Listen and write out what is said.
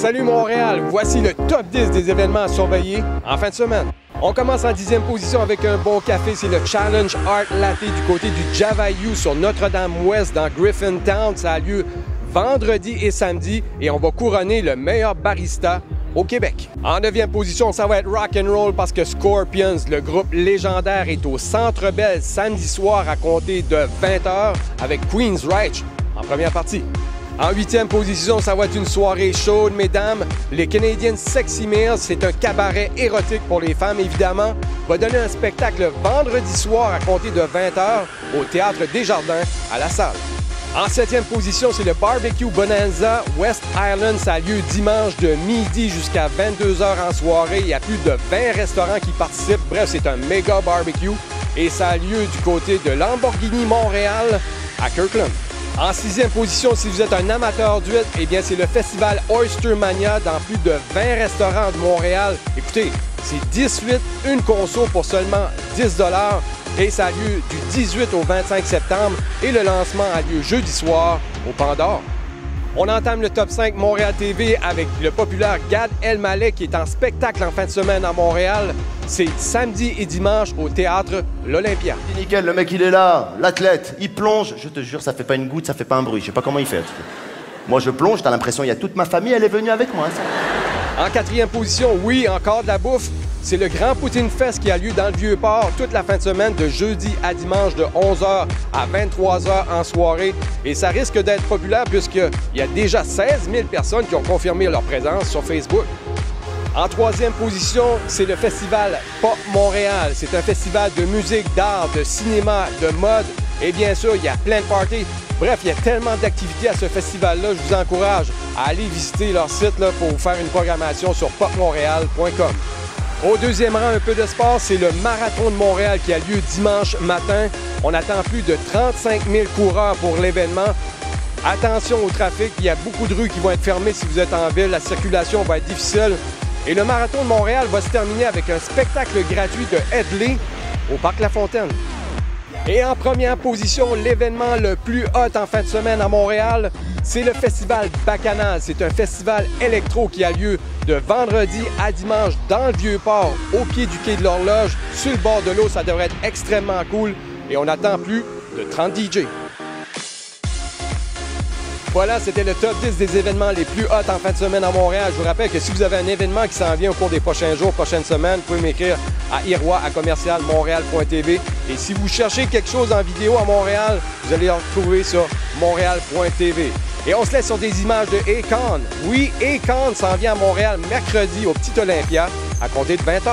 Salut Montréal, voici le top 10 des événements à surveiller en fin de semaine. On commence en 10e position avec un bon café, c'est le Challenge Art Latte du côté du Javayou sur Notre-Dame-Ouest dans Griffintown. Ça a lieu vendredi et samedi et on va couronner le meilleur barista au Québec. En 9e position, ça va être rock and roll parce que Scorpions, le groupe légendaire, est au Centre Bell samedi soir à compter de 20h avec Queensryche en première partie. En 8e position, ça va être une soirée chaude, mesdames. Les Canadian Sexy Meals, c'est un cabaret érotique pour les femmes, évidemment, va donner un spectacle vendredi soir à compter de 20h au Théâtre Desjardins à La Salle. En 7e position, c'est le Barbecue Bonanza West Island. Ça a lieu dimanche de midi jusqu'à 22h en soirée. Il y a plus de 20 restaurants qui participent. Bref, c'est un méga barbecue. Et ça a lieu du côté de Lamborghini Montréal à Kirkland. En 6e position, si vous êtes un amateur d'huîtres, eh bien, c'est le festival Oyster Mania dans plus de 20 restaurants de Montréal. Écoutez, c'est 10 huîtres, une conso pour seulement 10 $ et ça a lieu du 18 au 25 septembre et le lancement a lieu jeudi soir au Pandore. On entame le top 5 Montréal TV avec le populaire Gad Elmaleh qui est en spectacle en fin de semaine à Montréal. C'est samedi et dimanche au théâtre L'Olympia. Nickel, le mec il est là, l'athlète, il plonge, je te jure, ça fait pas une goutte, ça fait pas un bruit, je sais pas comment il fait. Moi je plonge, t'as l'impression il y a toute ma famille, elle est venue avec moi. Ça. En 4e position, oui, encore de la bouffe. C'est le Grand Poutine Fest qui a lieu dans le Vieux-Port toute la fin de semaine de jeudi à dimanche de 11h à 23h en soirée. Et ça risque d'être populaire puisqu'il y a déjà 16 000 personnes qui ont confirmé leur présence sur Facebook. En 3e position, c'est le festival Pop Montréal. C'est un festival de musique, d'art, de cinéma, de mode et bien sûr, il y a plein de parties. Bref, il y a tellement d'activités à ce festival-là, je vous encourage à aller visiter leur site là, pour faire une programmation sur popmontréal.com. Au 2e rang, un peu de sport, c'est le Marathon de Montréal qui a lieu dimanche matin. On attend plus de 35 000 coureurs pour l'événement. Attention au trafic, il y a beaucoup de rues qui vont être fermées si vous êtes en ville. La circulation va être difficile. Et le Marathon de Montréal va se terminer avec un spectacle gratuit de Headley au Parc La Fontaine. Et en première position, l'événement le plus hot en fin de semaine à Montréal, c'est le festival Bacchanal. C'est un festival électro qui a lieu de vendredi à dimanche dans le Vieux-Port, au pied du quai de l'Horloge, sur le bord de l'eau. Ça devrait être extrêmement cool et on attend plus de 30 DJ. Voilà, c'était le top 10 des événements les plus hot en fin de semaine à Montréal. Je vous rappelle que si vous avez un événement qui s'en vient au cours des prochains jours, prochaines semaines, vous pouvez m'écrire à irois@commercialmontréal.tv. Et si vous cherchez quelque chose en vidéo à Montréal, vous allez le retrouver sur montréal.tv. Et on se laisse sur des images de Akon. Oui, Akon s'en vient à Montréal mercredi au Petit Olympia à compter de 20h.